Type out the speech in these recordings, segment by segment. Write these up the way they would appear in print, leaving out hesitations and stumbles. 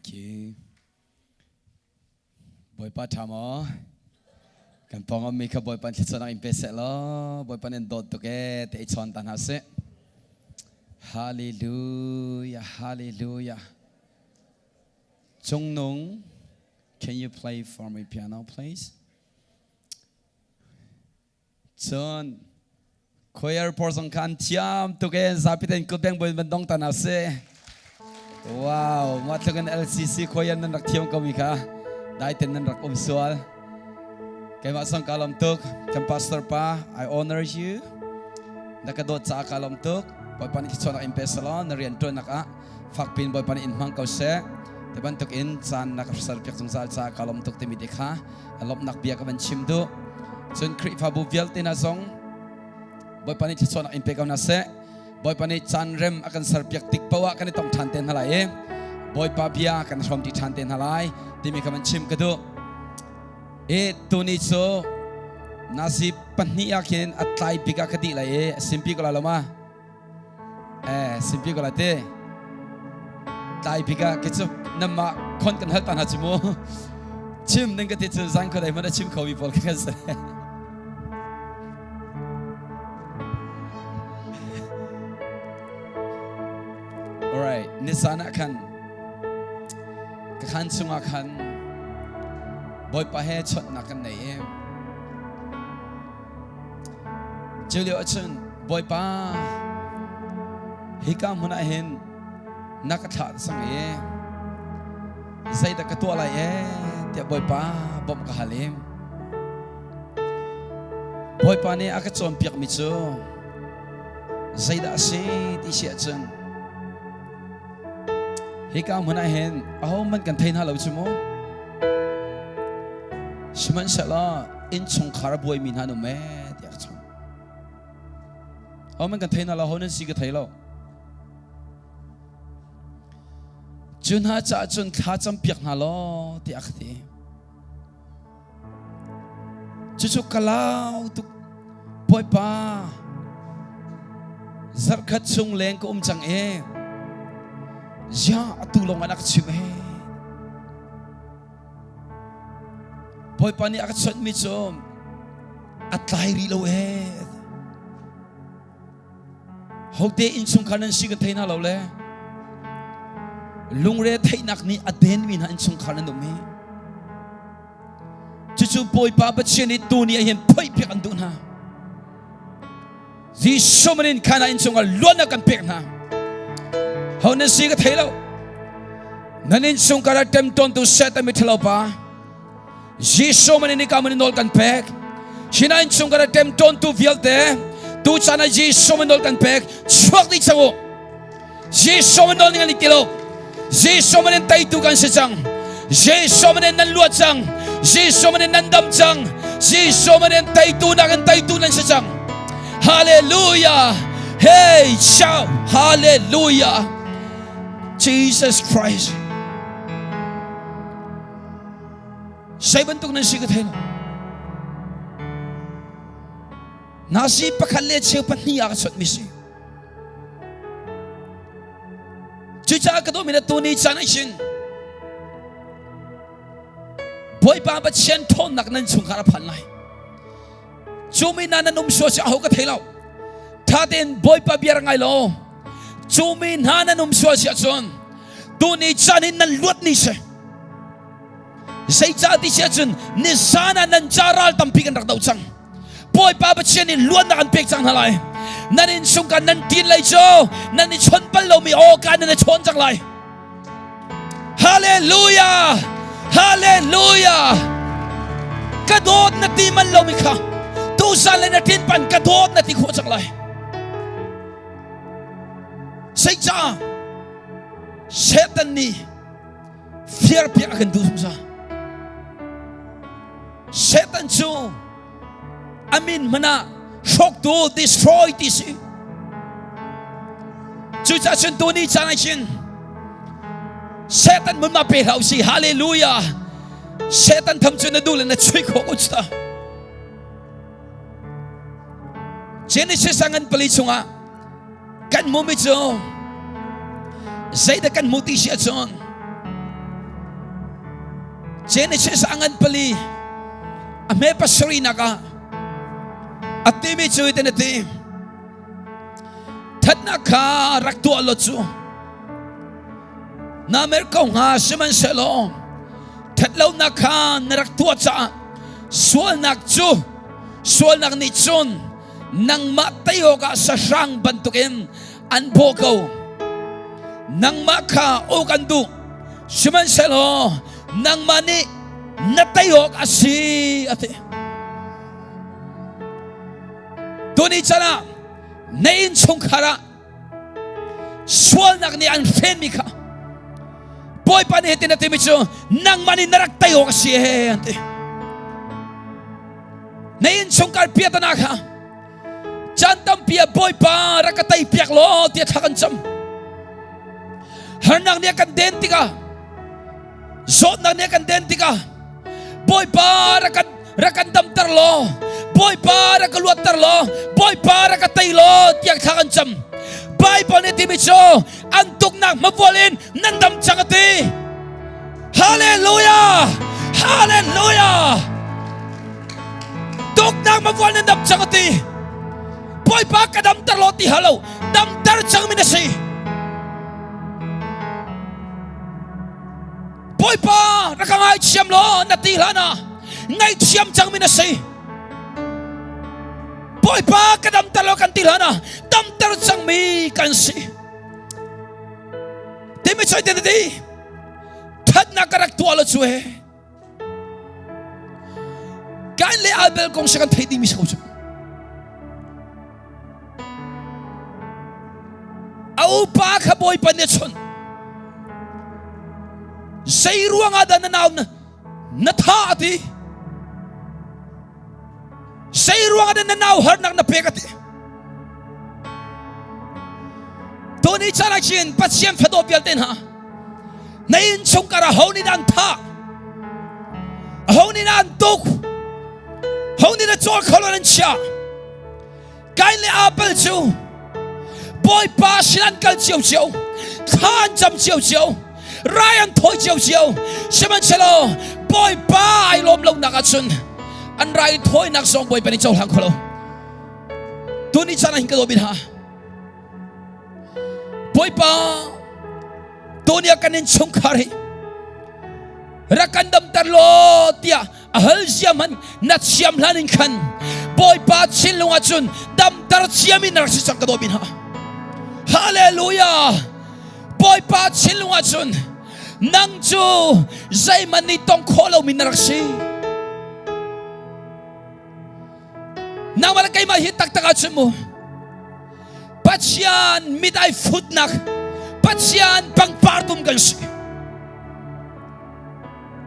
Thank you บอยป้าทำอ๋อกันปองมีขบอยปันที่สนามอิมเพสเซลบอยปันเอ็นโดดตุกเอแต่อีชอนตันหาเซฮาเลลูยาฮาเลลูยาจงนง Can you play for me piano please Chun คอยร์พอร์สงคันเทียมตุกเอซาพิเตนกุดแบงบอยบันดงตันหาเซว้าวมาถึง LCC คอยร์นั่นรักเทียมก็มีค่ะได้เต็นนั่นรักสวลkay masang kalamtuk kan pastor pa I honor you nakadot sa kalamtuk boy pan kitson na impesalon na riento naka fakpin boy pan inmang kause tebantuk in san nakasarpyak tungsal sa kalamtuk timidikha alop nakbiya ka man chimdu Chun kri fabu vialte na song boy pan kitson na impekaw na se boy pan chan rem akan sarpyak tikpawa kan itong thanten halai boy pa biya kan som ti thanten halai timi ka man chim kadu Tuni so nasi paniya kin atlay pika kadi la simpi ko la lama simpi ko la te atlay pika kitso nama kon kan halta na chimo chim neng kati chun sang ko dai mana chim khawi pol ka sa alright nisana kan kan sunga kan boy pa he chot na kan nei em julio chun boy pa hika muna hen nakatha sang e sai da katwa lai e te boy pa bom ka halim boy pa ne aka chom piak mi chu sai da se ti sia chun hika muna hen aho man kan thein ha lo chu mo Shiman sala in chung karaboy min hanu me tiak chung. Aw man kan thai na la honen si ka thai lo. Chun ha cha chun kha cham piak na lo tiak thi. Chu kalau tu boy pa. Zar khat chung leng ko chang e. Ya atu long anak chim e. Boy pani akat shot mi chom atlay rilo et hokte in chung khanan sigan thaina lo le lungre thainak ni aden min han chung khanan do me chu boy pa ba cheni tu ni hen phoi pek an du na ji somanin khana in chung lona kan pek na hone siga thailo nanin chung kara tem ton tu set mi thalo pa Jiso man ini kamu nolkan pek, Chinain sungkara tem ton tu vialte, tu sana Jiso man nolkan pek, chuak di cawo, Jiso man nol dengan ikilo, Jiso man entai tu kan sejang, Jiso man enan luat jang, Jiso man enan dam jang, Jiso man entai tu nan sejang, Hallelujah, hey shout Hallelujah, Jesus Christ. Saya bentuk nasi ketela. Nasi pakalet siapa ni akan sot misi. Cuca kedo minat tu ni canai sin. Boy bapa cian ton nak nan sungkara panai. Cumi nanan suasi ahu ketela. Taden boy pa biar ngai lo. Cumi nanan suasi acon. Tu ni canin nan luat ni se. Say jati siya chun ni sana nan jaral tampikan rak daw chang boy pa ba siya ni luan na kan pek chang halai nanin sungkan nan tin lai cho nanin chon pal lo mi o kan nan chon chang lai hallelujah hallelujah kadot na ti man lo mi kha tu san le na tin pan kadot na ti kho chang lai say cha setan ni fear pi akan du sa Satan chu amin mana shock to destroy this chu cha chen tu ni chanai chin Satan mun ma pe hau si hallelujah Satan tham chu na du le na chui kho ko sta Genesis angan pali chunga kan mo mi chu zai da kan muti sia chon Genesis angan pali ame pasuri naka atimi chui tenati that naka raktu alochu na merko nga siman selo that law naka naraktu cha sual nakchu sual nak ni Chun nang matayo ka sa siyang bantukin an bokaw nang maka o kandu siman selo nang mani natayo ka si ate duni chana nain chungkara sual nak ni an fen mika boy panihitin natin micho nang mani naraktayo ka si ate nain chungkar piyata naka jantam piya boy pa rakatay piyak lo tiya takansam harnang niya kandenti ka zot nang niya kandenti ka boy pa rakandam tarlo boy pa rakaluat tarlo boy pa rakatay lo tiya takansam bay pa ni timicho antok na mawalin nandam changati hallelujah hallelujah tok nang mawal nandam changati boy pa kadam tarlo ti halo dam tar chang minasi boy pa rakangay siyam lo natila na ngay siyam chang minasi boy pa kadam tarlo kantila na dam tar chang mi kansi timi choy tenedi tad nakaraktualo chue kain le albel kong siya kan tayo di misa ko siya au pa ka boy pa niya Chun sa iruang ada nanaw na nataati sa iruang ada nanaw harnak na pekati doon ichanak siyan patsiyam fadopyal din ha nain chong karahaw ni na anta ahaw ni na antok hong ni na chol kolonan siya kain le apel chu boy pa silan kal chiao chiao khan jam chiao chiao Ryan thoi chiao chiao siman chelo boy pa ai lom long nakachun an rai thoi nak song boy pa ni chol hang kolo tuni chana hin kalobin ha boy pa tuni akanin chung kari rakandam tarlo tia ahal siyaman nat siyam lanin kan boy pa chilunga Chun dam tar siyamin narsisang kadobin ha hallelujah boy pa chilunga Chun nang chu zay manitong kolaw minaraksi nang malakay mahitak-taka Chun mo patsyan miday Pumhnak patsyan pangpartum gansi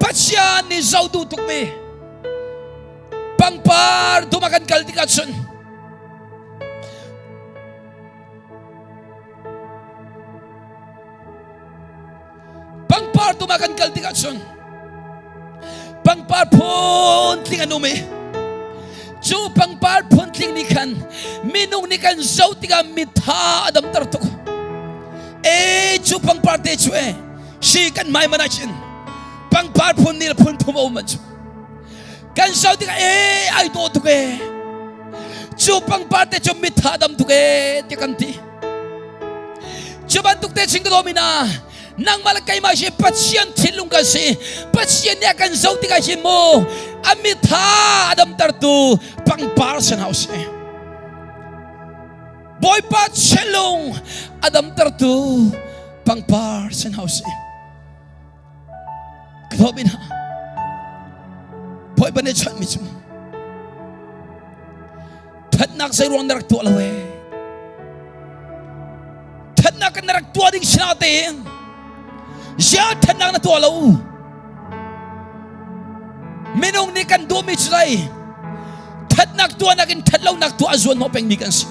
patsyan ni Zaudu tukme pangpar dumakan kaltika Chun pangpar dumakan kaltika Chun pangpar puntling anume chu pangpar puntling nikan minung nikan Zaudiga mitha adam tartuk chu pangpar te chue si kan may manachin pangpar pun nila pun pumauman chu kan Zaudiga ay do tuke chu pangpar te chu mitha adam tuke tikanti chu bantuk te chingdomina nang malakay masih patsyan tilung kasi patsyan niya kan Zaudiga mo amitha adam tartu pangpar sa house boy patselong adam tartu pangpar sa house kabobin ha boy ba ni Chun mismo tatnak sa iruang naraktuwa lawe tatnak ang naraktuwa ding sinating siya tatnak na tuwalaw minong ni kan dumi chay tatnak tuwa naging tatlaw naktuwa azuan mo peng mikansi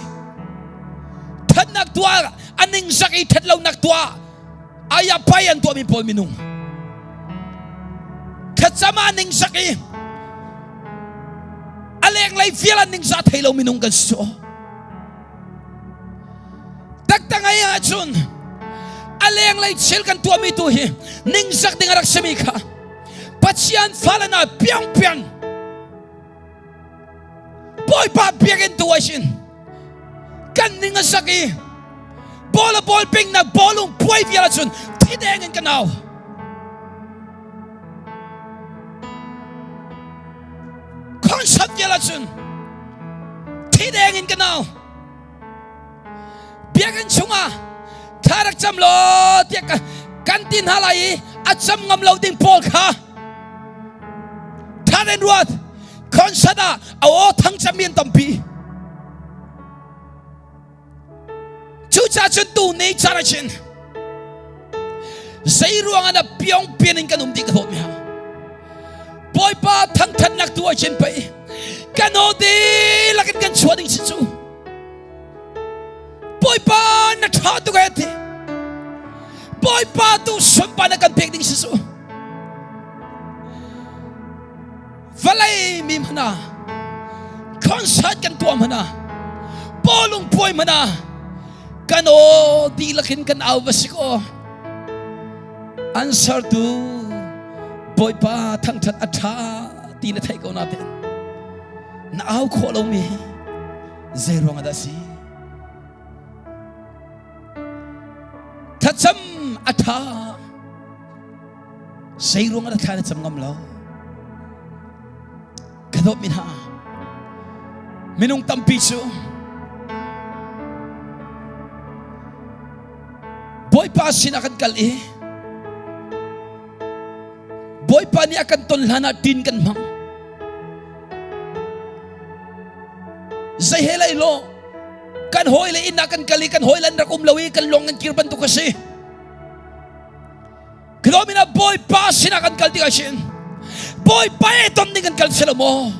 tatnak tuwa aning sakit tatlaw naktuwa ayapayan tuwa min pol minong katsama aning sakit alayang lay fiyalan ning sa taylaw minong ganso tagtangay nga Chun alayang lay chil kan tuwa mituhi ning sak ding arak semika Pachian falana piang piang. Boy pa biagin tuwasin. Kaninga saki. Bola bol ping na bolong boy viala chun. Tidengin kanaw. Konsat viala chun. Tidengin kanaw. Biagin chunga. Tarak jam lo tiak kantin halai acham ngam lo ding pol kha. Taren ruat konsada awo thang chamien tampi. Chucha chun tu nei charachin. Zai ruang ana piong pienin kanum di kathot mi ha. Boy pa thang than nak tu achin pai. Kanodi lakin kan chuading chichu. Boy pa na tha tu gayati. Boy pa tu sumpa na kan pek ding chichu. Valai mi mana. Konsat kan tu mana. Bolong boy mana. Kano di lakin kan awasi ko. Answer to boy pa thang that atha di na thai ko natin. Na aw ko lo mi. Zero nga dasi. Tatsam atha. Zero nga atha na tsam ngam lo. Kadop min ha. Minung tampiso. Boy pa sinakan kali. Boy pa ni akan tonlana din kan mang. Zahela ilo. Kan hoy la inakan kali kan hoy lan rakum lawi kan longan kirban tu kasi. Kilo mina boy pa sinakan kali kasin. Boy pa etom ni kan kal selamo.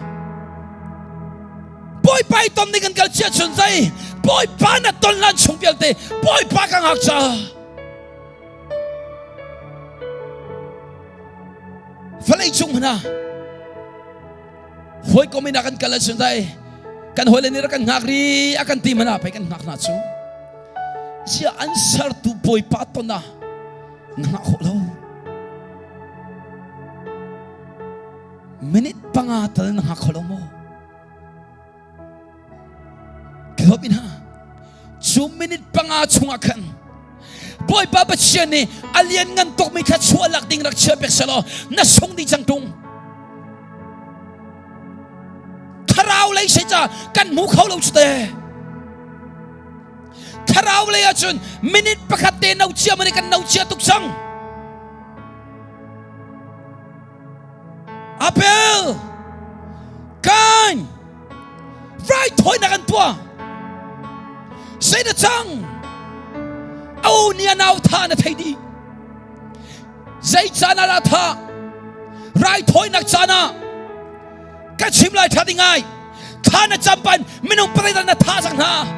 Boy pa etom ni kan kal cia chunzai. Boy pa na tonlan chungpialte. Boy pa kang haksa. Falay chung mana. Hoy ko minakan kalan sunday. Kan hoy lanira kan ngakri akan ti mana pa kan ngak na chu. Siya answer to boy pato na. Nangakulaw. Minute pa nga tal nangakulaw mo. Kalopin ha. 2 minute pa nga chungakan. Boy babat siya ni alien ngantok may katsualak ding raksyapek salo nasong di jangtung. Taraw lay siya kan mukhaw law siya. Taraw lay achun minute pakate naw siya manikan naw siya tuksang. Apel kan right hoy na kantua say na chang. Oh niya naw tha na thaydi. Zay chana la tha. Right hoy nak chana. Kachim lai tha dingay. Tha na champan minung patay na tha sang na.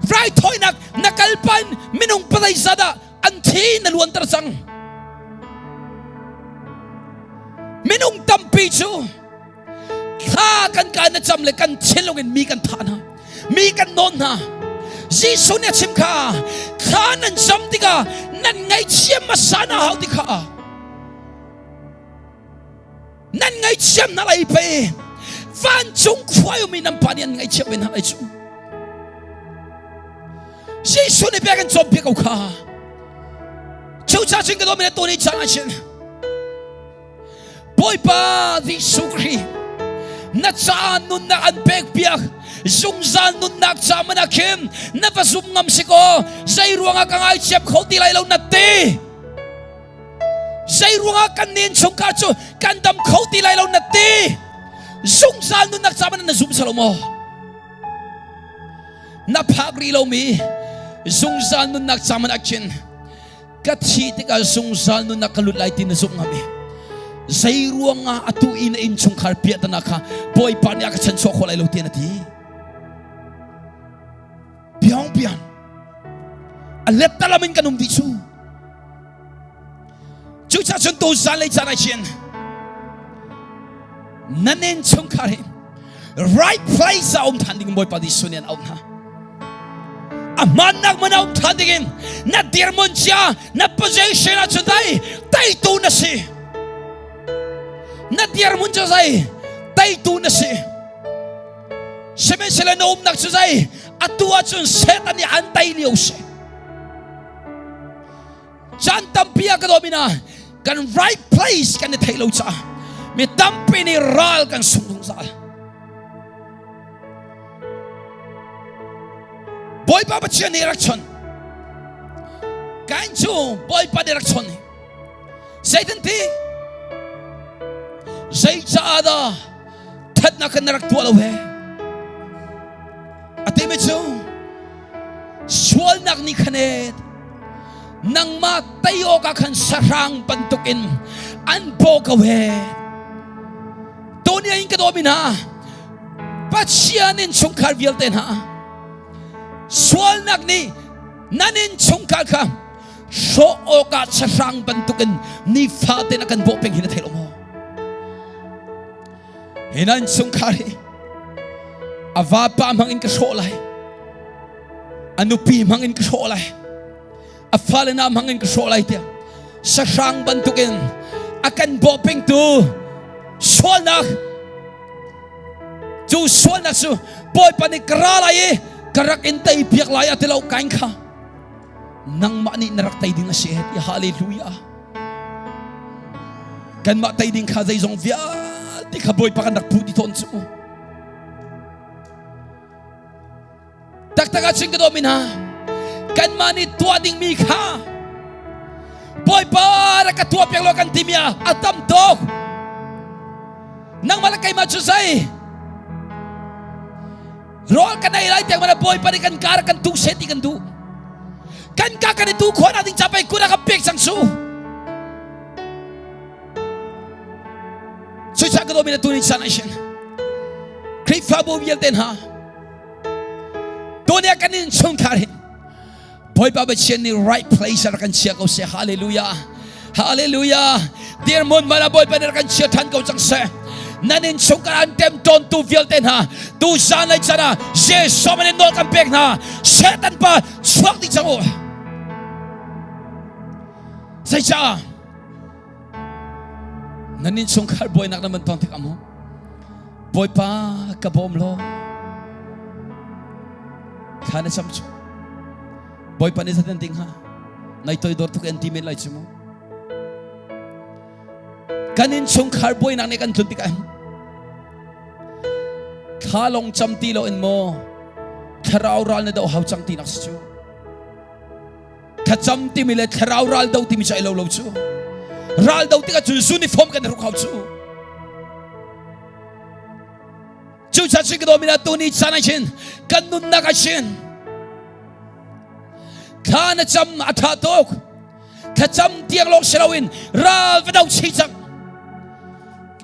Right hoy nak nakalpan minung patay sada anthi na luan tarsang. Minung tampi chu. Tha kan ka na chamle kan chilongin mi kan tha na. Mi kan non na. Jisu niya chimka kanan samtika nan ngay siyam masana hautika nan ngay siyam nalay pa van chung kwayo minampanian ngay siyam nalay chung Jisu ni began zombie ka chucha ching ka doon minato ni chanashin boy pa di sukri na saan nun na anpeg biyak Zungzan nun nagsama na kim napasumngam si ko say ruanga kang ay siyap ko tilaylaw na ti say ruanga kanin sungkacho kandam ko tilaylaw na ti zungzan nun nagsama na nazumsalo mo napagrilaw mi zungzan nun nagsama na kin katsiti ka zungzan nun nakalulay tinasumngami say ruanga atuin na inchong karpiat na ka boy pa niya katsanso ko laylaw tinati Biang biang, alat talamin kanum disu. Chucha chun tu zalay zalay chen. Nanen chung kare, right place sa tanding boy pa disu niyan na. Amanak mo na tandingin na dirmon siya na position at sunday tay tu na si natiar mun cho sai tay tu na si semen sila na umnak cho sai atua chun setan ni antay liu si chan tampia ka domina kan right place kan ni thailau cha mi tampi ni ral kan sung sa boy pa chian ni rakchon kan chu boy pa ni rakchon Satan ti Zay ada Tad na kanarak tuwalaw Ate medyo Swal nak ni kanet Nang matayo ka kan sarang bantukin Anpo kawe Tony ayin kadomina Patsyanin sungkar vilten ha Swal nak ni Nanin sungkar ka So ka sarang bantukin Ni fatin akan bopeng hinatelo mo Hinan sungkari Avapa mangin kasolay Anupi mangin kasolay Afala na mangin kasolay tiya Sarang bantukin Akan bopeng tu Solnak Tu solnak su Boy panikralay Karak intay piyak laya tilaw kain ka Nang mani naraktay din na siya ya hallelujah Kan matay din ka zay zong vya Di ka boy pa ka nakpudi tonso mo Taktagat sing kadomin ha Kan mani tuwa ding mika Boy pa nakatuwa piyang lokan timya Atam dog Nang malakay matsusay Rual ka na ilay tiyang mana boy pa ni kan kara kan tu seti kan tu Kan kakanitu ko nating capay ko nakapik sang su So sa kadomin na tunay sana siya Krip fabo vilten ha Tunay kanin sungkarin Boy babat siya ni right place Arakan siya ko siya hallelujah Hallelujah Dear mon mana boy pa narakan siya tan ko sang siya Nanin sungkaran tem ton tu vilten ha Tu sanay sana Siya somanin no kampik na Setan pa Swak di sango Say siya Nanin sungkar boy nak naman tontik amo Boy pa kabom lo Kana samcho Boy pa ni sa tenting ha Na ito'y dorto ka intimate lights mo Kanin sungkar boy nak nikan tontik amo Kalong cham tiloin mo Karaural na daw hawchang tinaks siyo Kacham timilet karaural daw timi sa ilaw siyo Ral daw tika chun uniform ka narukaw siyo Chun sa siya kadomina tunit sana siya Kanun na ka siya Kana cham atatok Kacham tiyang lok silawin Ral daw siya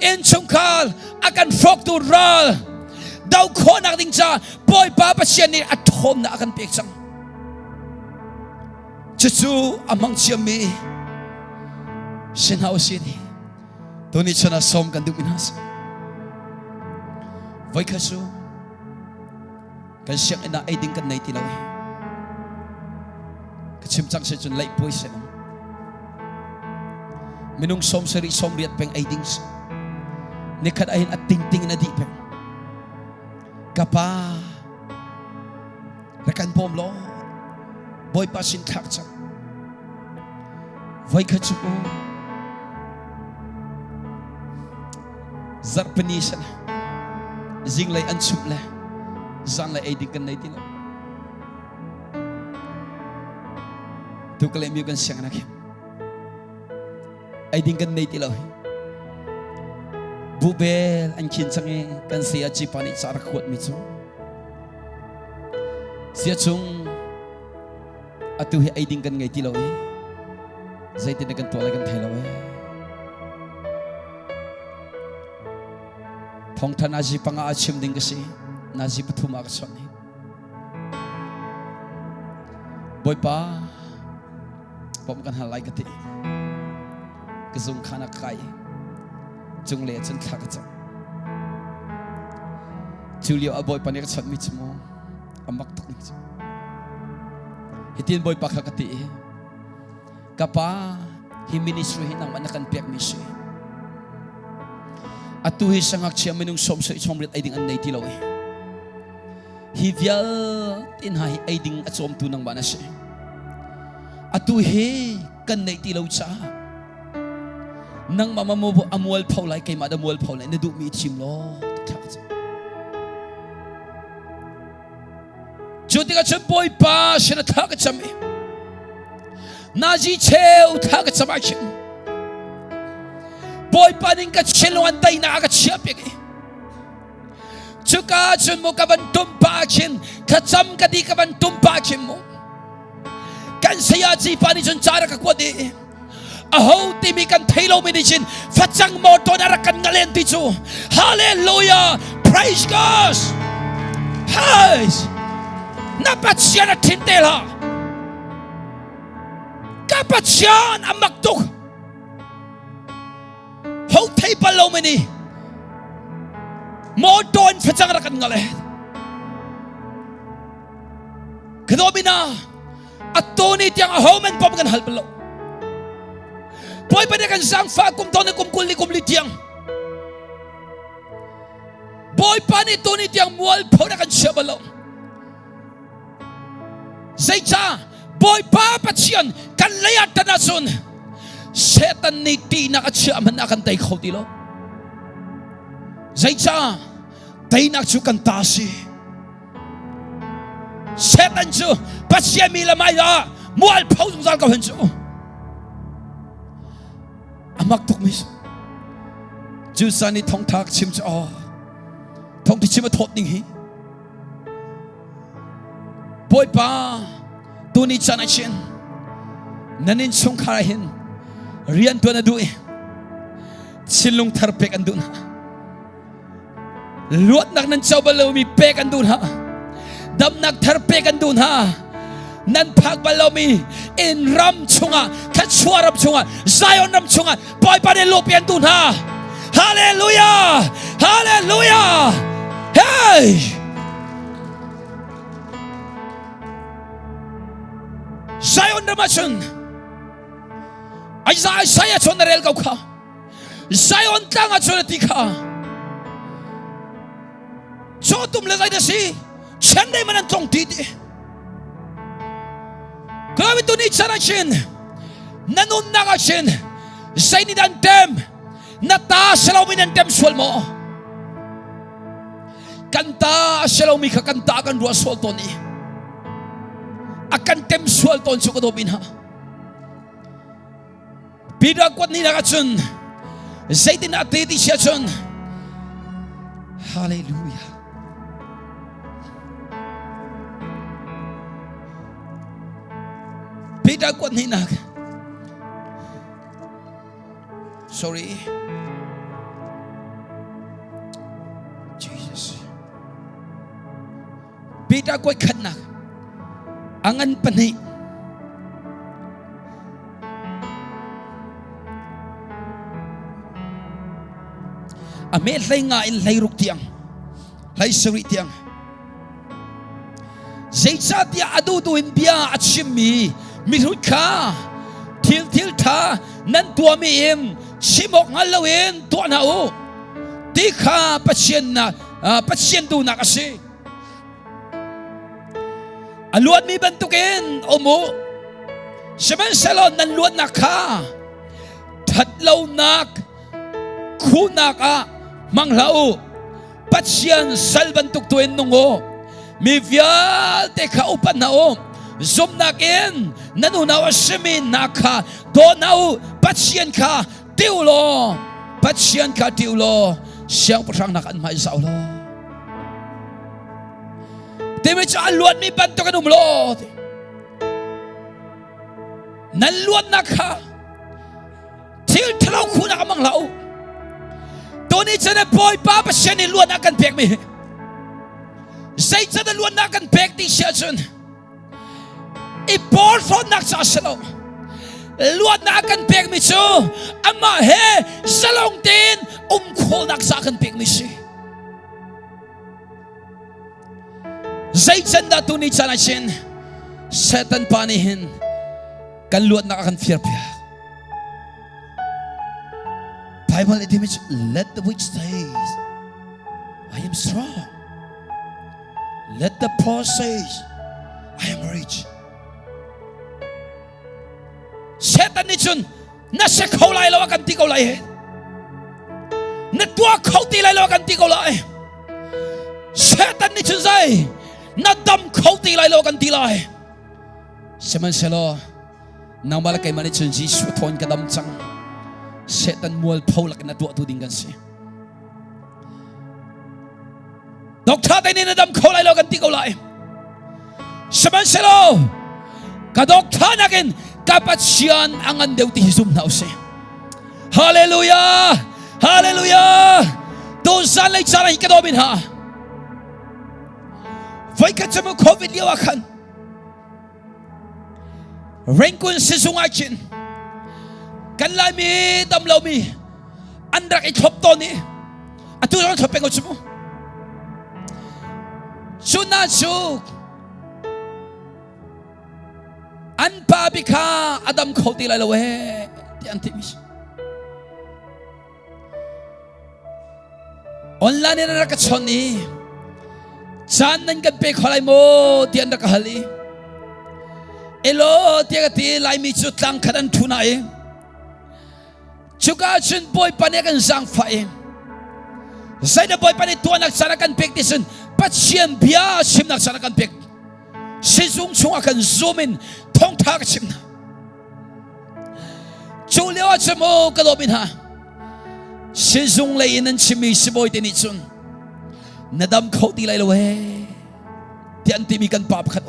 Insungkal akan frog to ral Daw ko nakating siya Boy papa siya ni atom na akan piksang Chuchu amang siya mi Sinaw siya ni Tunit siya na som kan duminas Voy kaso Kan siyang inaay din kan na itilaw Kachimchang siya chun light boy siya Minung som sari som riat peng ay ding siya Nikadahin at ting-ting na di peng Kapa Rekan pom lo Boy pa sin kakchak Voy kachupo Zarpani siya na Zinglay ansup la Zanglay ay dikan na itilo Tukalay miyo kan siyang anak Ay dikan na itilo Bubel ang kinsang kan siya chipanit sa arakwat mitso Siya chung Atuhi ay dikan ngay tilaw Zay tinagan tuwalay kan tilaw Thong ta naji panga achim din kasi Naji patuma kasyon Boy pa Pamakan halay kati Kazung kanak kaya Chung le chun thakacham Julio aboy panik chat mit mo amak tok ni hitin boy pakakati kapa hi ministry hinang manakan piak misi atu hi sangak chia menung som so somrit aiding an nei tilaw hi vial tin hai aiding achom tu nang bana se atu he kan nei tilaw cha nang mama mo amwal phaulai kai ma da mual phaulai ne du mi chim lo Jutika chun boy pa shina thaka chami Naji cheu thaka chamakin Boy pa ning ka chilo antay na aga chiyapigi Chuka chun mo kaban tumpakin Kacham ka di kaban tumpakin mo Kan saya ji pa ni chun chara ka kwadi Aho timi kan thaylo minichin Fachang mo to narakan ngalen tichu Hallelujah Praise God Hey Napatsiyan at hintela Kapatsiyan ang magtuk Hotay palaw mini Mo doon fatang rakan ngalit Kadobi na At tunit yung ahoman pa magan halpalaw Boy pa niya kan sang fakum to na kumkulit yang Boy pa ni tunit yung mual po na kan siya balaw Zaycha, boy papatsiyan, kan layat tanasun. Setan ni ti nakatsiyaman akan tay kautilo. Zaycha, tay naksukan tasi. Setan su, patsiyan mila maya, mual pausong sal kawan su. Amak tuk mis. Jusan ni tong tak chim su, tong ti chim tot ning hi. Boy pa tunit sa natin nanin sung karahin riyan to na duwi silong tarpek andun ha luat nak nan balaw mi pek andun ha dam nak tarpek andun ha nan pagbalaw mi in ram chunga katswarap chunga Zion ram chunga boy pa ni lupi andun ha hallelujah hallelujah hey Zion naman Isaiah chon na rel ka Zion ka nga chon na tika Chotum lazay na si Chanday man ang tong titi Kami tunit sa natin Nanun na ka sin Say ni dantem Nataas salaw mi dantem swal mo Kanta salaw mi kakantakan ruas swal to ni akan temsual ton sa kadobin ha bidagwat nila ka chun zaitin atiti siya chun hallelujah bidagwat nila sorry Jesus bidagwat kanak angan panay ame lay nga in lay ruk tiang lay sari tiang zaysa tia aduduin biya at shimi mirut ka til ta nan tua mi im simok ngalawin tua na o di ka pasyen do na kasi aluan mi bantukin omo saman salon nan luan na ka tatlaw nak kuna ka manglao patsyan salbantuk tuin nungo mi vyal te kaupan na o zoom nakin nanunawa simin naka donaw patsyan ka tiulo siyang pasang nakan maisaulo Demi cha aluan mi bantu kan umlo. Naluan na ka. Til talaw kuna ka manglaw. Doni cha na boy papa siya ni luan akan pek mi. Say cha na luan akan pek di siya chun. Iporfon nak sa salo. Luan na akan pek mi chu. Ama he salong din umko nak sa akan pek mi siya. Zaysan na tunit sa natin, setan panihin, kan luat na kakan fiyarpiya. Namal itimich, let the weak says, I am strong. Let the poor says, I am rich. Satan ni Chun, na siya kaulay lawa kan ti kaulay. Na tua kauti lay lawa kan ti kaulay. Satan ni Chun say, na dam kauti lay lawa kan ti lay. Seman selo, nang malakay man ni Chun Jesus tuan kadam chang. Satan mual paulak na tua tu dinggan si. Dokta tayo ni na dam kaulay lawa kan ti kaulay. Seman selo, kadokta nakin kapat siyan ang andew ti Hisum na usi. Hallelujah! Hallelujah! Doon saan lay sana hikadomin ha? Vay ka mo COVID liwakan. Rengkun sisungachin. Kanlami damlaw mi. Andrak itopto ni. At doon sa pengot mo. Sunasuk. Anpabi ka Adam kauti lalawe. Di antimis. Online na nakatson ni. Saan nang gabi kolay mo di ang nakahali. Elo di agati lay mitut lang kanan tunay. Chuka chun boy panikan sang fay. Say na boy panituan nagsanakan pek disun. Patsyan biya sim nagsanakan pek. Sisung chung akan zoomin tong tak sim na. Chuliwa mo kalobin ha. Sisung layinan chimi si boy tinitsun. Nadam kauti lay lawe. Di antimikan papakat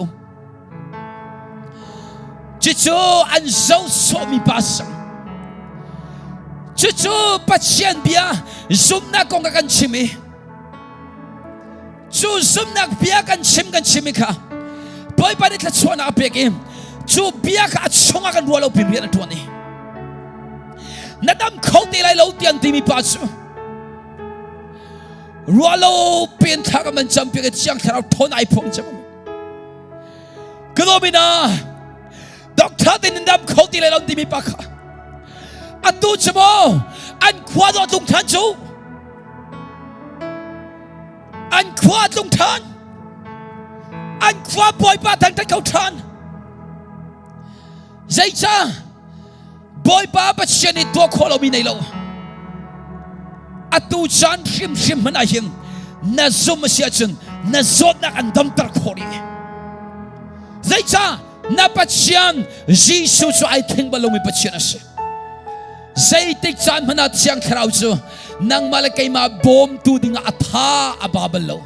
Chuchu an zau so mi pasang. Chuchu patsyan biya zoom na kong kakan chimi. Chu zoom na biya kan chimi ka. Boy pa nitla chuan na apeke. Chu biya ka at sunga kan rualaw pinriyan na tuwan ni. Nadam kauti lay law ti antimi pasu. Rualo pinta ka man champion at siyang karaw tonay pong chamam. Kalobi na, dokta tinindam kauti lay law timi pa ka. At tuwa mo, an kwado atong tanso. An kwado atong tan. An kwa boy pa tang tang kautan. Zaycha, boy pa pa siya ni tuwa kolobi na ilaw. At tujan shim manahim na zumasyachun na zod na kandam tarkori. Zaycha napatsyang Jesus ay ting balong ipatsyang asya. Zaytik chan manat siyang karawso nang malakay mabom tudi nga atha ababalaw.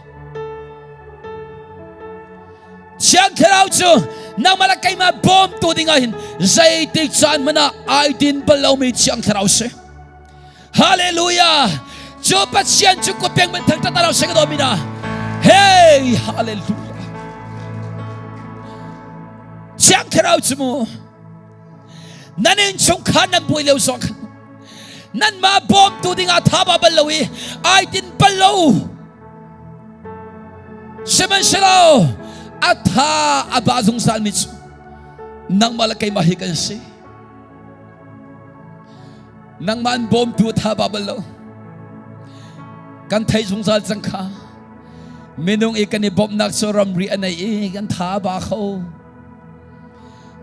Siyang karawso nang malakay mabom tudi nga hin zaytik chan mana ay din balaw may siyang karawso. Hallelujah! Jupat siyan cukup yang mentang-tang sa kadomina. Hey! Hallelujah! Siyang karaw mo. Nanin sungkan ng buhay lew song. Nan mabom tu ding ataba balawi. Ay din balaw. Siman silaw. Atha abazong salmits. Nang malakay mahikan si. Nang man bom tu ataba balaw. Kan thay sungsal sangka minung ikan ni Pumhnak soram rian ay kan tha ba ko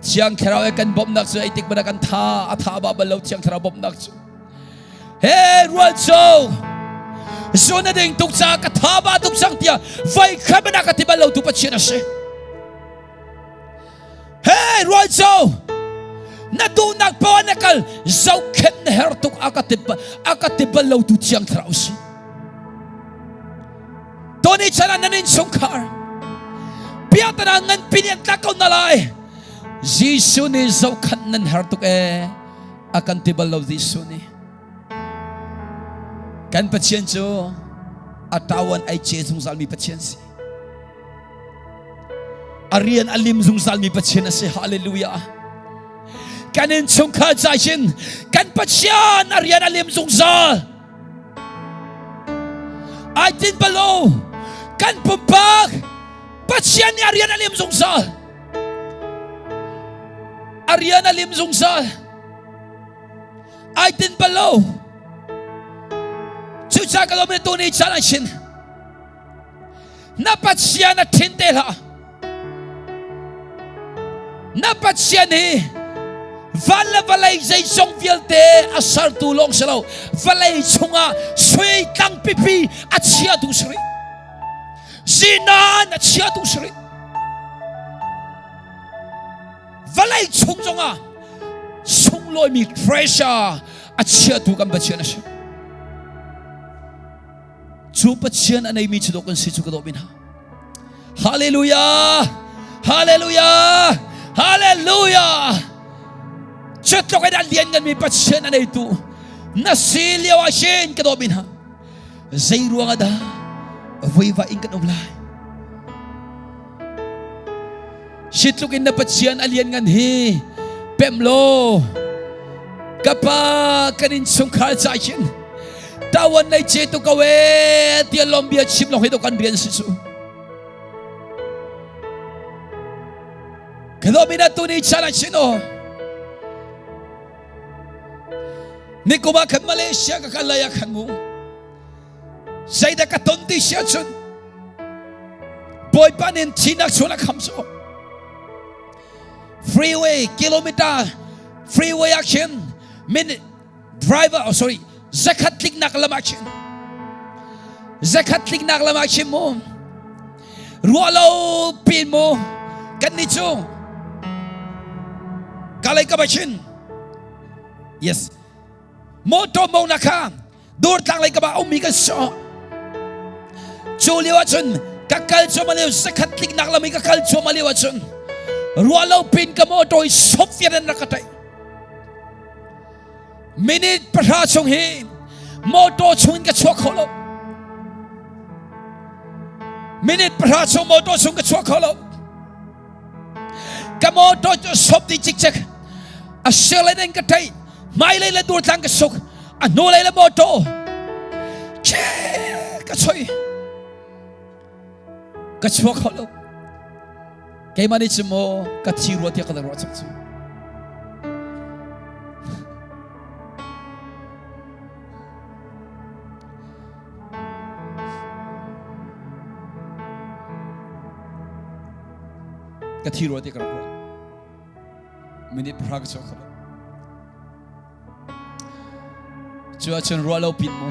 siyang karaw ikan Pumhnak so itik ba kan tha ataba balaw siyang karaw Pumhnak so hey Rual so na ding tuksa kataba tuksang tiya vai kama nakatibalaw tupat siya na siya hey Rual nadunag pa wanakal zawken na hertuk akatibalaw tu siyang karaw siya Tony chana nanin sungkar. Piyata na ngan piniyantakaw nalay. Zisu ni zawkan nan hartuk akan tibalaw zisu ni. Kan patsyenso atawan ay chesung salmi patsyensi. Arian alim zung salmi patsyensi. Hallelujah. Kanin sungkar zayin. Kan patsyan arian alim zung zal. Ay din balaw. Kan pumpag patsyan ni Ariana Lim Zungsal. Ariana Lim Zungsal ay din balaw Chucha ka domin tu ni chana chin. Napatsia na tintela. Napatsia ni valay zay song vialte asar tulong selaw. Valay chunga sui tang pipi at siya dusri. Sinan at siya dusri. Valay chung chunga sung loy mi treasure at siya tukang batsia na siya. Chupatsian anay mi chudokan si chukadobin ha. Hallelujah! Hallelujah! Hallelujah! Chutlo kay alien ngan mi patsian anay tu. Nasilyaw asin kadobin ha. Zayruang ada. Avoy vaing kanumlay. Shitlo kay napatsian alien ngan hi. Pemlo. Kapag kanin sungkal sa asin. Tawan na ito kawe tiya lombia chim lo ito kan biyan sisu. Kado minatuni sana sino. Ni kumakan Malaysia kakalayakan mo. Say da katonti siya chun. Boy panin chinak sunak hamso. Freeway kilometer. Freeway action. Minute driver zakatlik na kalamakin. Zakatlik na kalamakin mo. Rualaw pin mo. Kanito. Kalay kabachin. Yes. Moto mo na ka. Durtang lay ka ba umigas so. Chuliwatsun. Kakalso maliw. Zakatlik na kalamay kakalso maliwatsun. Rualaw pin ka mo. Ito ay Sofya na nakatay. Minute perhasong hin moto chung ka chokolo. Minute perhasong moto chung ka chokolo. Kamoto sop di chikchak. Asyala na yung katay. May layla durtang ka sok. Ano layla moto. Kachoy. Kachokolo. Kay manit mo kachiro at yakalaro at sakso. Katiro at ikarako. Minit praga sa kala. Chua chun rualaw pin mo.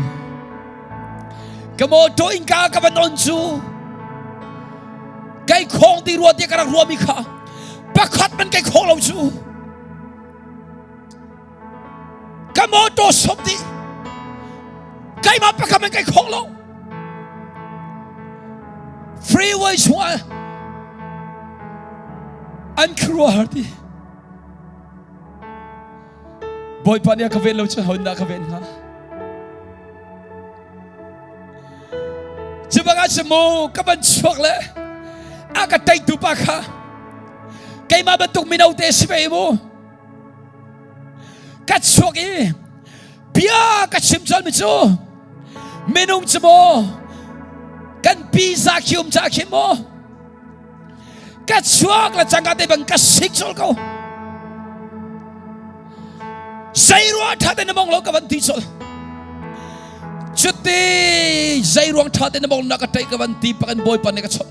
Kamoto inka kabanon su. Kay kong di ruat ikarang ruami ka. Bakat man kay kong law su. Kamoto sobdi. Kay mapakaman kay kong law. Freeway suwa. Ang kruarti. Boy pa niya kaven lang siya. Honda kaven ha. Diba nga siya mo kabanswak le. Akatay tupa ka. Kay mabantok minaute si bay mo. Katswak eh. Biya katsimsal mitso. Minum siya mo. Kan pisa kiyum sa akin mo. Katswag la changate bang kasiksol ko. Zayruang tate na mong lo kabanti sol. Chuti zayruang tate na mong nakatay kabanti pakan boy pa ni katsol.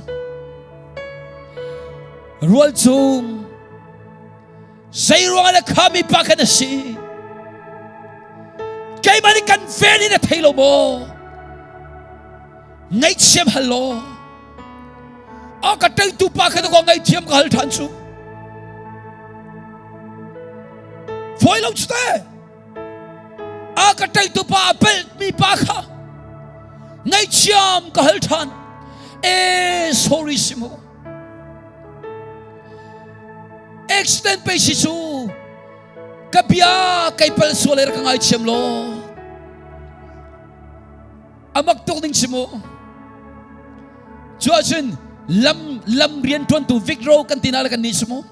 Rual chung. Zayruang na kami pa ka na si. Kay manikan veni na taylo mo. Ngay siyam halo. Katay tupa ka na ko ngay tiyam kahaltan su. Foy lang sute. Katay tupa apel mi pa ka. Ngay tiyam kahaltan. Sorry si mo. Extend pa si su. Kabya kay palsoler ka ngay tiyam lo. Amagtok ning si mo. Jojen. Lam rian tuan tu Vigro kan tinalakan ni semua.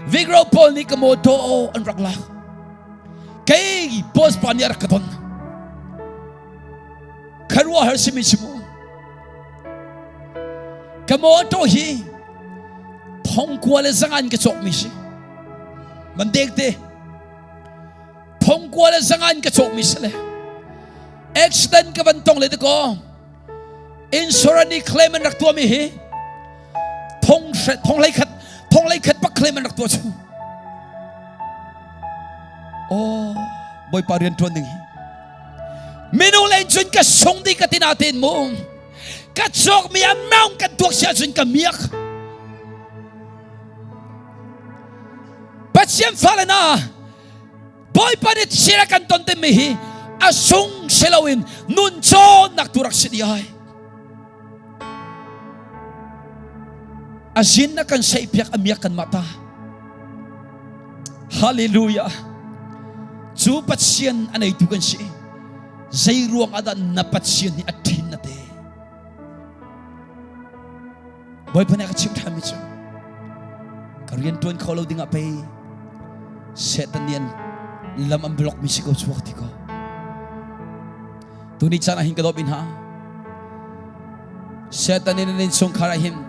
Vigro Paul ni kamoto ang rakla. Kay boss panyar katon. Karwa har si semua. Kamoto hi. Thong kuala zangan ke chok misi. Mandek de. Thong kuala zangan ke chok misi le. accident ka ban tong le ko insurance ni claim an rak tua mi hi thong lai khat pak claim an rak tua chu oh boy pa rian tuan ding minung lain chun ka song di ka tinatin mo ka chok mi amount ka tuak siya chun ka miyak Patsiem fala na boy pa ni sira kan tonte mi hi asung selawin nun chon nakturak sidiyay azin na kan sa ipyak amyak kan mata hallelujah chu patsien anay tukan si zay ruang adan na patsien ni atin na te boy pa nakachim dami chu kariyan tuan kalaw di nga pay setan yan lam ang blok misiko sa wakti ko tunit sana hingkadopin ha setan yan ninsong karahin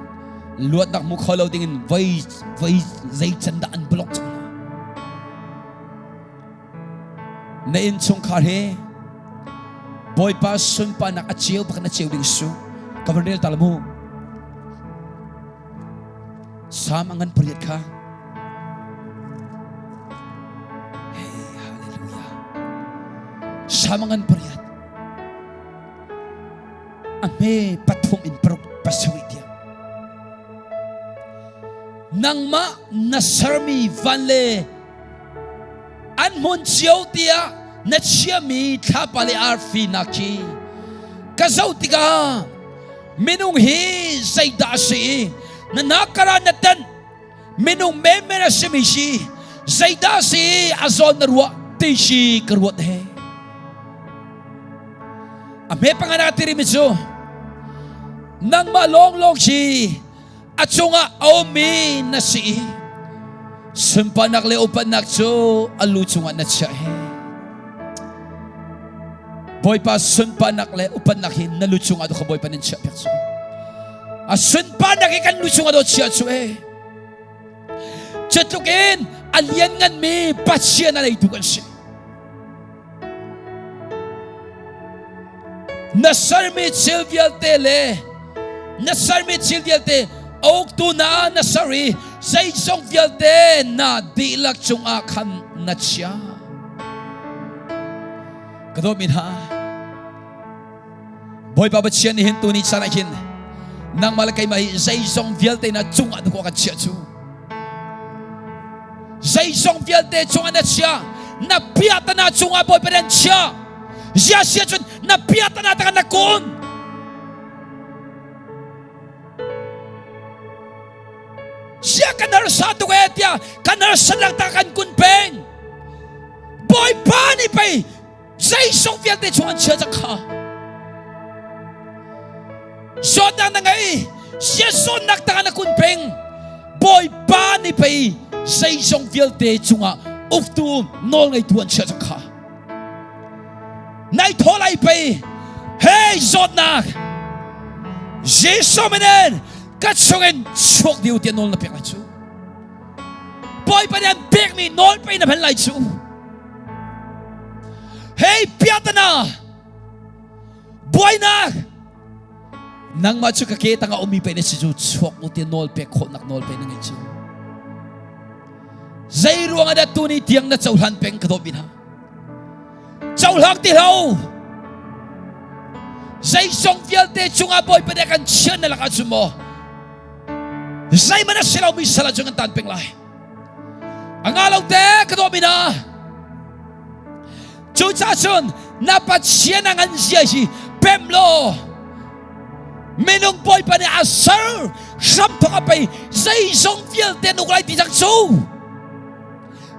luat nak mukhalaw dingin vay zay chandaan blok sa na insong kare boy pa sumpa nakachiw baka nachiw ding su kabarnil tala mo samangan periyat ka hey hallelujah samangan periyat ame patfong inprok pasawit yan nang ma nasarmi vanle anmon siyaw tiya na siyami tapali arfi naki kazaw tiga minunghi say dasi na nakaranatan minung memera simisi say dasi azon narwa tishi karwat he ame panganati rimitso nang malonglong si at sunga omi na si sumpanak le upanak so alutsunga na siya he boy pa sumpanak le upanakin nalutsunga do ka boy pa nin siya pekso sumpanak ikan lutsunga do siya so eh chatukin alyan ngan mi pasya na itukan siya nasarmit silvial tele nasarmit silvial te og tu na nasari sa isong vialte na dilak chung akan na siya. Kadomin ha. Boy pabat siya ni hintunit sa nakin nang malakay may sa isong vialte na chung ano ko akan siya chu. Sa isong vialte chung na siya na piyata na chung boy pa rin siya. Siya chun na piyata na takan na kun. Siya kanarasado kaya tiya, kanarasan lang takan kunpeng. Boy pani pa'y, sa isong fiel de chungan siya ka. So na ngay, siya son naktakan na kunpeng. Boy pani pa'y, sa isong fiel de chunga, uftu nol ngay tuwan siya ka. Naitolay pa'y, hey zot na, Jesu menen, katsungin chok diu tiyan nol na pek lai chu. Boy pa niyan pek mi nol pa ina pen lai chu. Hey piyata na. Boy na. Nang machu kakita nga umipay na si chu chok mo tiyan nol pek ko nak nol pa ina ngay chu. Zayro nga na tuni tiyang na chawlan peng kadobin ha. Chawlang tilaw. Zay song fiel te chunga boy pa niya kan siya na lakad mo. Zay man na sila umisala dyan ang tanpeng lahi. Ang alaw te, kadomi na. Chun sa chun, napat siya ng ansya si Pemlo. Minong boy pa ni Asar, samto ka pa'y, zay isong fiel te nukulay tisang su.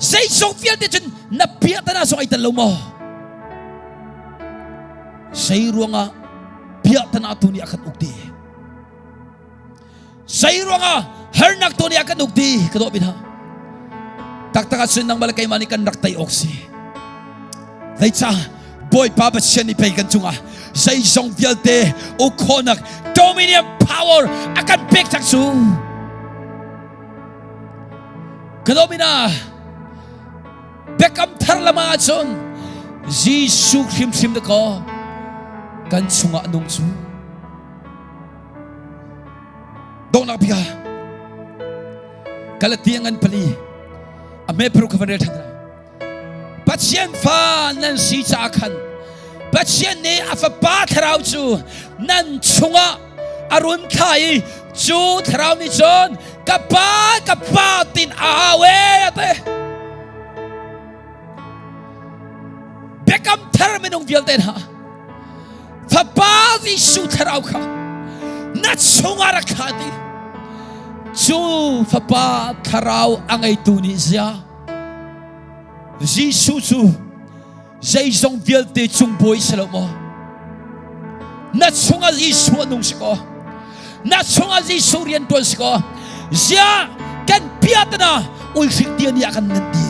Zay isong fiel te chun, napiyata na so kay talaw mo. Zay ruwa nga, piyata na ito ni akat ukdi. Sayro nga, harnak to niya kan ugdi, kadobin ha. Taktakatsun ng malakay manikan naktay oksi. Dahil sa, boy, pabat siya ni Paygan Chunga. Sa isang vialte, ukonak, dominion power, akan pektak su. Kadobin ha. Bekam tarla mga atsun. Jisu sim na ko. kan chunga nung chu dong nak pika kalatiangan pali ame pro khavan thana pathian fa nan si cha khan pathian ne afa pa tharau chu nan chunga arun thai chu tharau ni chon kapa tin awe ate bekam tharminung vialten ha fa pa di su tharau kha na chunga rakhati chu fa pa tharau angai tu ni sia Jisu chu zai zong vialte chung boy salomo na chunga Jisu anung siko na chunga Jisu rian ton siko zia kan piatna ul khristian ya kan nandi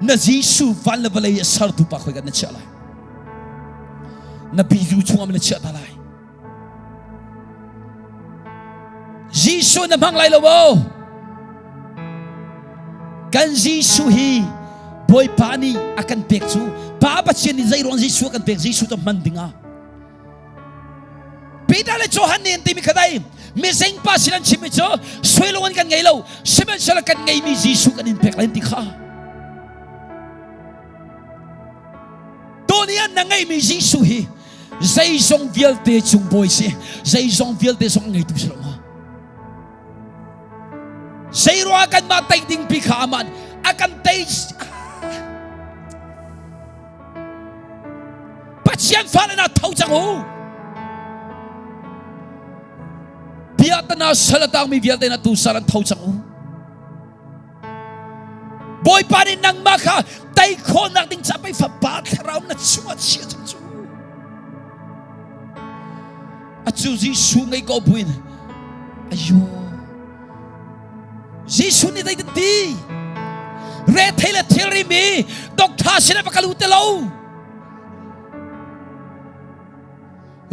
na Jisu val valai sar tu pa khoi kan chala na bizu chunga men cha talai Jisu na mang lai lo kan Jisu hi boy pani akan pek chu pa pathian ni zai rong Jisu akan pek Jisu ta mandinga pidale chohan ni timi khadai mi sing pa silan chimi cho soilongan kan ngailo simen sala kan ngai mi Jisu kan in pek lain ti kha tonian na ngai mi Jisu hi zai zong vialte chung boy si zai zong vialte song ngai tu sala Zero akan matay ding pikaman akan taste pathian fala na thau chang ho biata na salatang mi biata na tu salan thau chang ho boy panin nang maka tay ko nak ding sapay fa bat raw na chuat siya chang chu at su Jisu ngay ko buin ayo Jisu ni dai di re thela theri mi dokta sina pakalu telo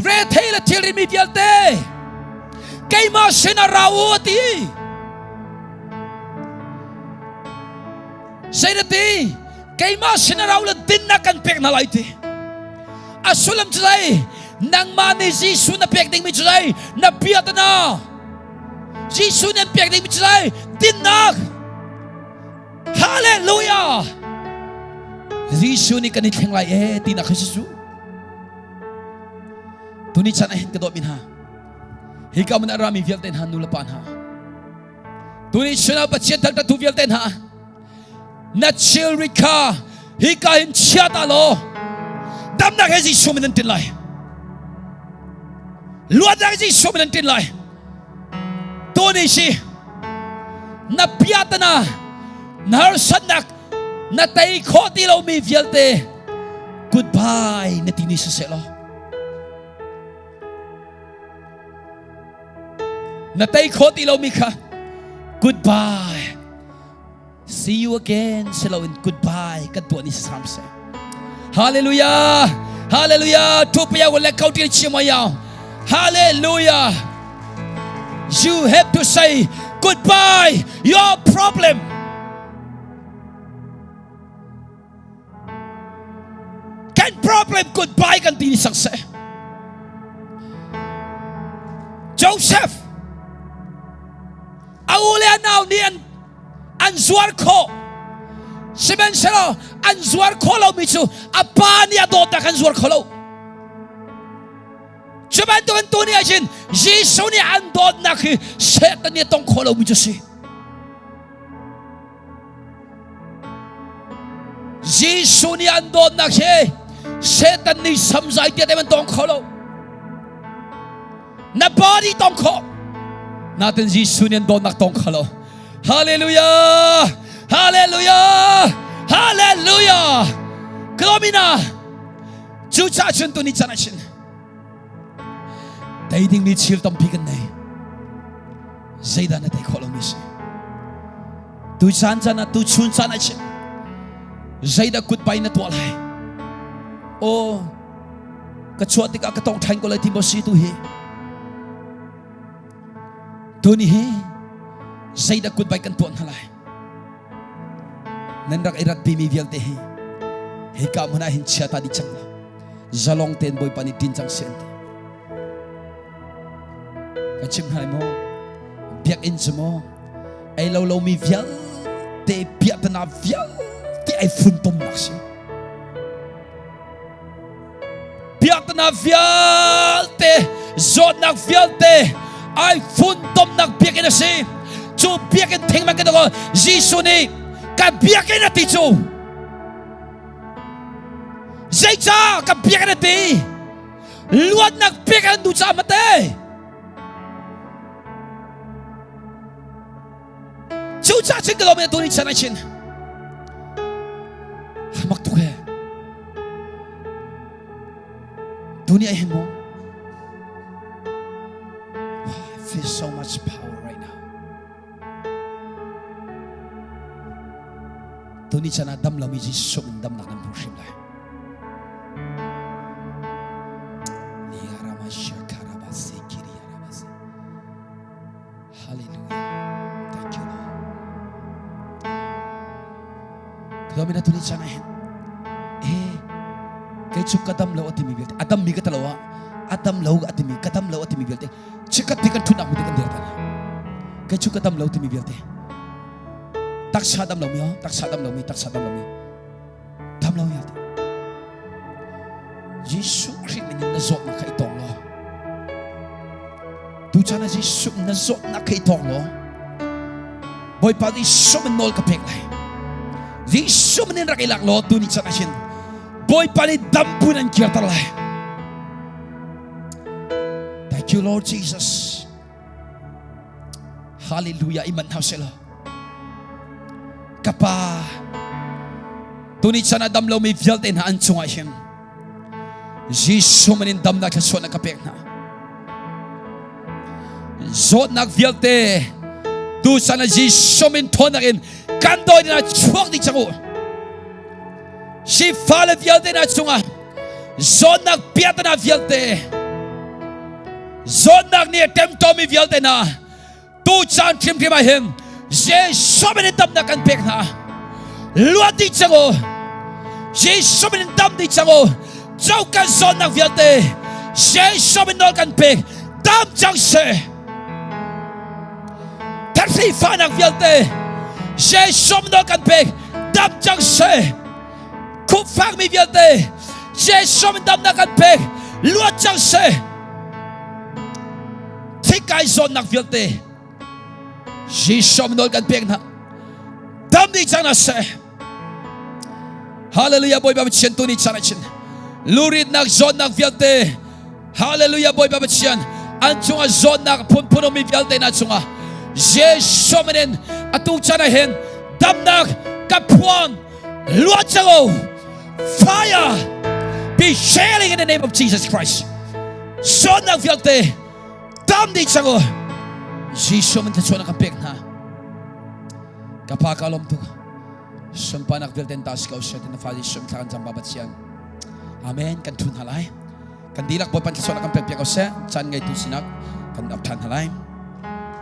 re thela theri mi dialte kai ma sina rawati saidati kai ma sina rawla din na kan pek na laite asulam chai nang mani Jisu na pek ding mi chai na piata na Jisu na pek ding mi chai Tinak Hallelujah Jisu ni kanit heng lai tinak Jisu tuni chana hin kadot min ha hikaw man arami vialten ha nulapan ha tuni chana patient tak tu vialten ha na chilrika hika hin chiata lo dam na Jisu min tin lai luat na Jisu min tin lai tuni si na piata na narsanak na tay khoti lo mi vialte goodbye na tinis sa selo na tay khoti lo mi ka goodbye see you again selo in goodbye kadto ni sa samse hallelujah hallelujah tupya wala kauti chimaya hallelujah you have to say goodbye your problem kan problem goodbye kan tini sakse Joseph aule now ni an zuar ko simen selo an zuar ko lo michu apa ni adot kan zuar ko lo Cuman Tuhan Tuni ajin Jisu ni andod nak setan ni tong kolo mi jasi Jisu ni andod nak setan ni samzai dia teman tong kolo na body tong ko natin Jisu ni andod nak tong kolo hallelujah hallelujah hallelujah Klomina Chucha Chun Tuni chanachin Dating ni chil tam pikan nay Zayda na tay kolong ni siya Tu chan na tu chun chan na siya Zayda goodbye na tuwalay O Kachuat ka katong thain ko lai timbo si tu hi Tu ni hi Zayda goodbye kan tuwan halay Nandak irat bimi vial te hi Hika mo na hin siya tadi chang zalong ten boy pani tin chang sen ka chim hai mo biak in mo ai lâu mi vial te biak na vial te ai phun tom nak si biak na vial te zot nak vial te ai phun tom nak biak in si chu biak in thing ma ka do jisu ni ka biak in ti chu zai cha ka biak in ti luat nak biak in du cha mate chú cha chính cái lối tôi đi chân này chín, mặc tục hè, dunia em mo, I feel so much power right now. Tôi đi chân là đâm lòng mình chỉ sụp đâm nặng nằm buồn lại. Kami na tuloy siya ngayon. Kaya chuk katam law ati mibilte. Atam mi katalawa. Atam law ati mi. Katam law ati mibilte. Chikat tikan tunak mo tikan dirtan. Kaya chuk katam law ati mibilte. Taksadam law mi. Taksadam law mi. Taksadam law mi. Tam law yate. Jesus Christ ni nazot na kaitong lo. Tu chana Jesus nazot na kaitong lo. Boy pa di sumenol kapek lai. Jisu menin rakilak lo tu ni chanasin boy pani dampunan kirtalai. Thank you Lord Jesus. Hallelujah. Iman hauselo kapa tu ni chana damlo mi vialten ha anchungasin Jisu menin dam nak so na kapek na zot nak vialte tu chana Jisu men thonakin kandoy na chuak di changu si fale vialte na chunga zon nak piat na vialte zon nak ni temto mi vialte na tu chan trim trim ahem je somen dam na kan pek na luat di changu je somen dam di changu chau kan zon nak vialte je somen nol kan pek dam chang se tarsi fa nak vialte je som no kan pek dam chang se ku phang mi vialte je som dam na kan pek luat chang se thikai zon nak vialte je som no kan pek na dam ni chang na se hallelujah boy baba chen tu ni chang chen lurit nak zon nak vialte hallelujah boy baba chen an chunga zon nak pun pun mi vialte na chunga je somenen atu chana hen damnak kapuan luachago fire be sharing in the name of Jesus Christ sonak vialte dam di chago Jesus men tsona kapek na kapakalom tu sumpanak vialte tas ka usat na fali sum thakan jambabat sian amen kan thun halai kan dilak boy pan tsona kapek pya ko se chan ngai tu sinak kan apthan halai